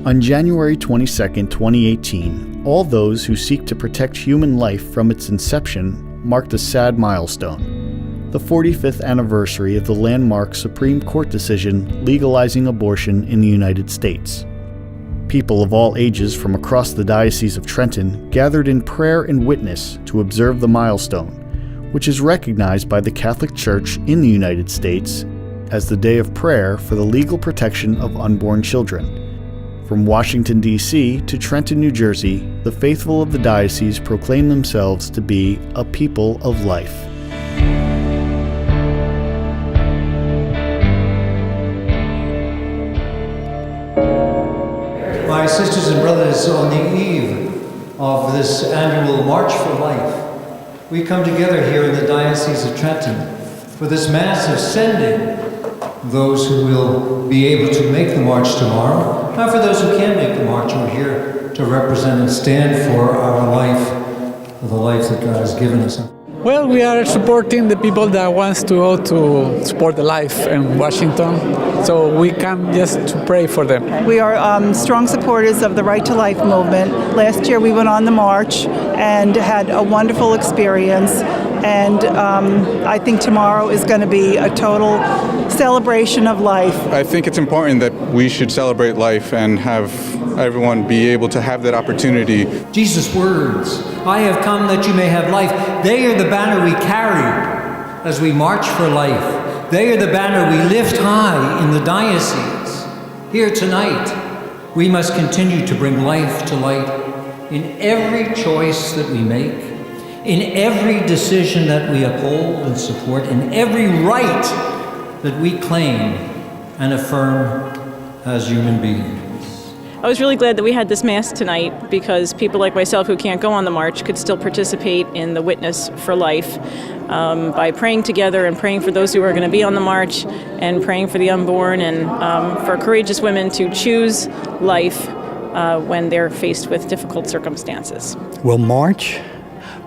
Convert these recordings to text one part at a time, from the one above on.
On January 22, 2018, all those who seek to protect human life from its inception marked a sad milestone, the 45th anniversary of the landmark Supreme Court decision legalizing abortion in the United States. People of all ages from across the Diocese of Trenton gathered in prayer and witness to observe the milestone, which is recognized by the Catholic Church in the United States as the Day of Prayer for the Legal Protection of Unborn Children. From Washington, D.C. to Trenton, New Jersey, the faithful of the diocese proclaim themselves to be a people of life. My sisters and brothers, on the eve of this annual March for Life, we come together here in the Diocese of Trenton for this Mass of sending those who will be able to make the march tomorrow. Now for those who can't make the march, we're here to represent and stand for our life, for the life that God has given us. Well, we are supporting the people that wants to go to support the life in Washington, so we come just to pray for them. We are strong supporters of the Right to Life movement. Last year we went on the march and had a wonderful experience, and I think tomorrow is going to be a total celebration of life. I think it's important that we should celebrate life and have everyone be able to have that opportunity. Jesus' words, "I have come that you may have life," they are the banner we carry as we march for life. They are the banner we lift high in the diocese. Here tonight, we must continue to bring life to light in every choice that we make, in every decision that we uphold and support, in every right that we claim and affirm as human beings. I was really glad that we had this Mass tonight because people like myself who can't go on the march could still participate in the Witness for Life by praying together and praying for those who are going to be on the march and praying for the unborn and for courageous women to choose life when they're faced with difficult circumstances. We'll march,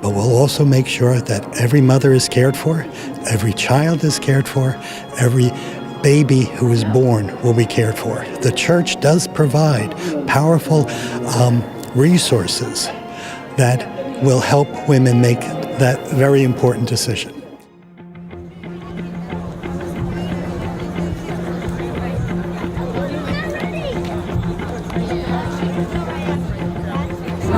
but we'll also make sure that every mother is cared for, every child is cared for, every baby who is born will be cared for. The Church does provide powerful resources that will help women make that very important decision.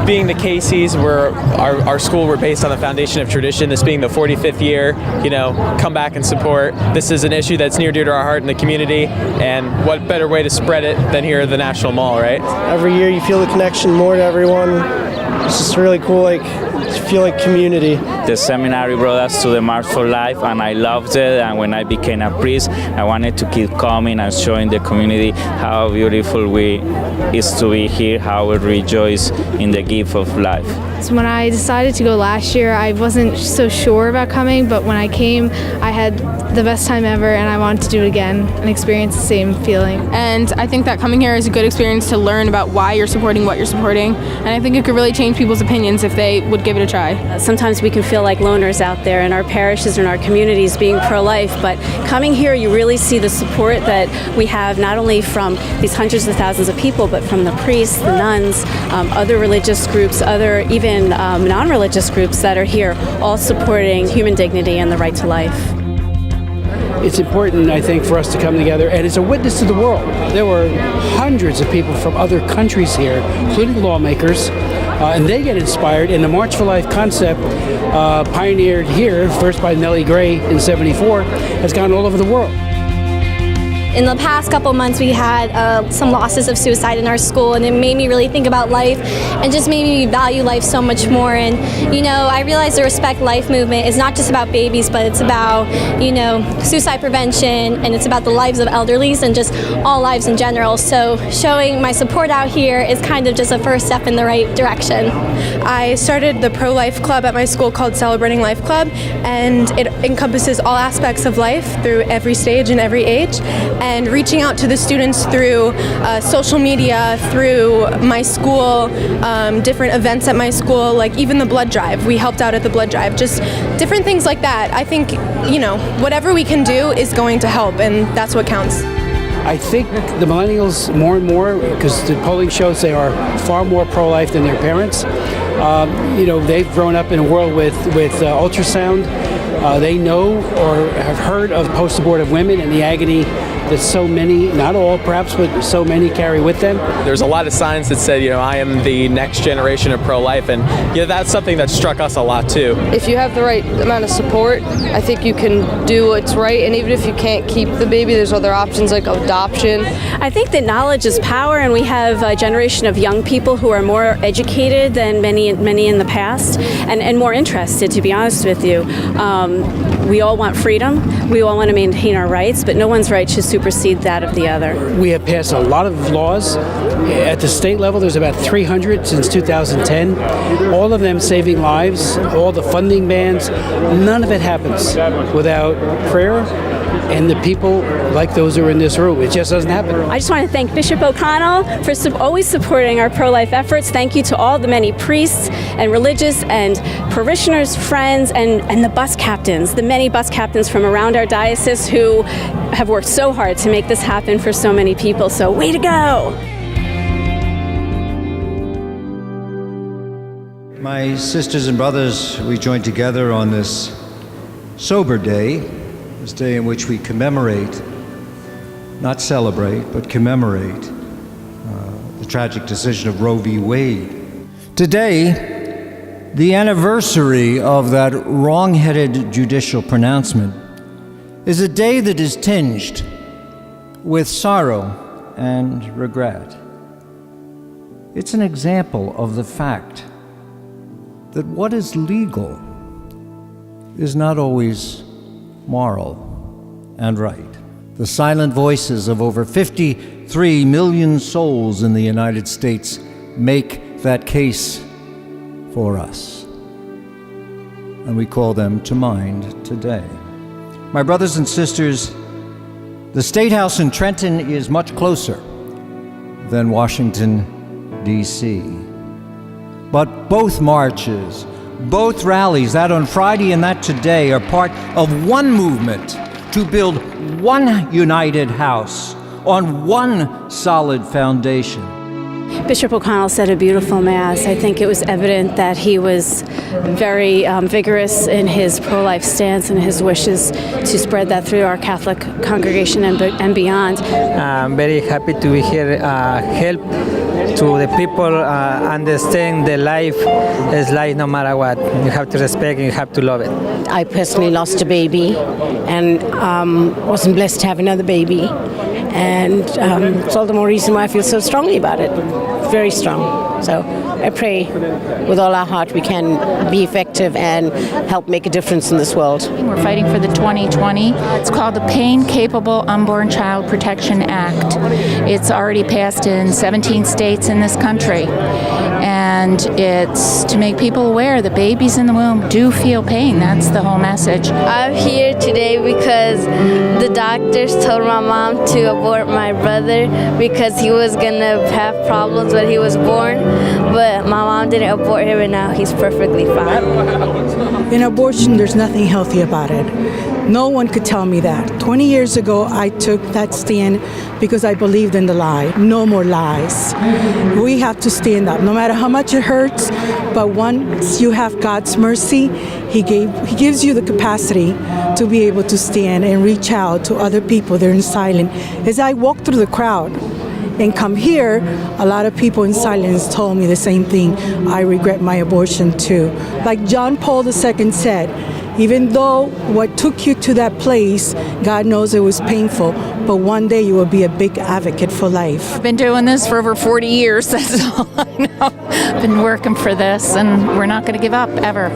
Being the Caseys, our school, we're based on the foundation of tradition. This being the 45th year, come back and support. This is an issue that's near dear to our heart in the community, and what better way to spread it than here at the National Mall, right? Every year you feel the connection more to everyone. It's just really cool, to feel like community. The seminary brought us to the March for Life, and I loved it. And when I became a priest, I wanted to keep coming and showing the community how beautiful it is to be here, how we rejoice in the gift of life. So when I decided to go last year, I wasn't so sure about coming, but when I came, I had the best time ever, and I wanted to do it again and experience the same feeling. And I think that coming here is a good experience to learn about why you're supporting what you're supporting, and I think it could really change people's opinions if they would give it a try. Sometimes we can feel like loners out there in our parishes and our communities being pro-life, but coming here you really see the support that we have not only from these hundreds of thousands of people, but from the priests, the nuns, other religious groups, other even non-religious groups that are here, all supporting human dignity and the right to life. It's important, I think, for us to come together, and it's a witness to the world. There were hundreds of people from other countries here, including lawmakers, and they get inspired. And the March for Life concept, pioneered here, first by Nellie Gray in '74, has gone all over the world. In the past couple months, we had some losses of suicide in our school, and it made me really think about life and just made me value life so much more. And, I realized the Respect Life movement is not just about babies, but it's about, suicide prevention, and it's about the lives of elderlies and just all lives in general. So showing my support out here is kind of just a first step in the right direction. I started the pro-life club at my school called Celebrating Life Club, and it encompasses all aspects of life through every stage and every age. And reaching out to the students through social media, through my school, different events at my school, like even the blood drive. We helped out at the blood drive, just different things like that. I think, whatever we can do is going to help, and that's what counts. I think the millennials more and more, because the polling shows they are far more pro-life than their parents. They've grown up in a world with ultrasound. They know or have heard of post-abortive women and the agony that so many, not all perhaps, but so many carry with them. There's a lot of signs that said, I am the next generation of pro-life, and that's something that struck us a lot too. If you have the right amount of support, I think you can do what's right, and even if you can't keep the baby, there's other options like adoption. I think that knowledge is power, and we have a generation of young people who are more educated than many in the past, and more interested, to be honest with you. We all want freedom, we all want to maintain our rights, but no one's right should supersede that of the other. We have passed a lot of laws. At the state level, there's about 300 since 2010, all of them saving lives, all the funding bans. None of it happens without prayer and the people like those who are in this room. It just doesn't happen. I just want to thank Bishop O'Connell for always supporting our pro-life efforts. Thank you to all the many priests and religious and parishioners, friends, and the bus captains, the many bus captains from around our diocese who have worked so hard to make this happen for so many people. So way to go! My sisters and brothers, we join together on this sober day, this day in which we commemorate, not celebrate, but commemorate the tragic decision of Roe v. Wade. Today, the anniversary of that wrong-headed judicial pronouncement is a day that is tinged with sorrow and regret. It's an example of the fact that what is legal is not always moral and right. The silent voices of over 53 million souls in the United States make that case for us, and we call them to mind today. My brothers and sisters, the State House in Trenton is much closer than Washington, D.C. But both marches, both rallies, that on Friday and that today, are part of one movement to build one united house on one solid foundation. Bishop O'Connell said a beautiful Mass. I think it was evident that he was very vigorous in his pro-life stance and his wishes to spread that through our Catholic congregation and beyond. I'm very happy to be here, help to the people understand the life is life no matter what. You have to respect and you have to love it. I personally lost a baby and wasn't blessed to have another baby. And it's all the more reason why I feel so strongly about it, very strong. So I pray with all our heart we can be effective and help make a difference in this world. We're fighting for the 2020. It's called the Pain Capable Unborn Child Protection Act. It's already passed in 17 states in this country. And it's to make people aware that babies in the womb do feel pain. That's the whole message. I'm here today because the doctors told my mom to abort my brother because he was going to have problems when he was born. But my mom didn't abort him and now he's perfectly fine. In abortion, there's nothing healthy about it. No one could tell me that. 20 years ago, I took that stand because I believed in the lie. No more lies. We have to stand up, no matter how much it hurts. But once you have God's mercy, He gives you the capacity to be able to stand and reach out to other people that are in silence. As I walk through the crowd and come here, a lot of people in silence told me the same thing. I regret my abortion too. Like John Paul II said, even though what took you to that place, God knows it was painful, but one day you will be a big advocate for life. I've been doing this for over 40 years, that's all I know. I've been working for this, and we're not going to give up, ever.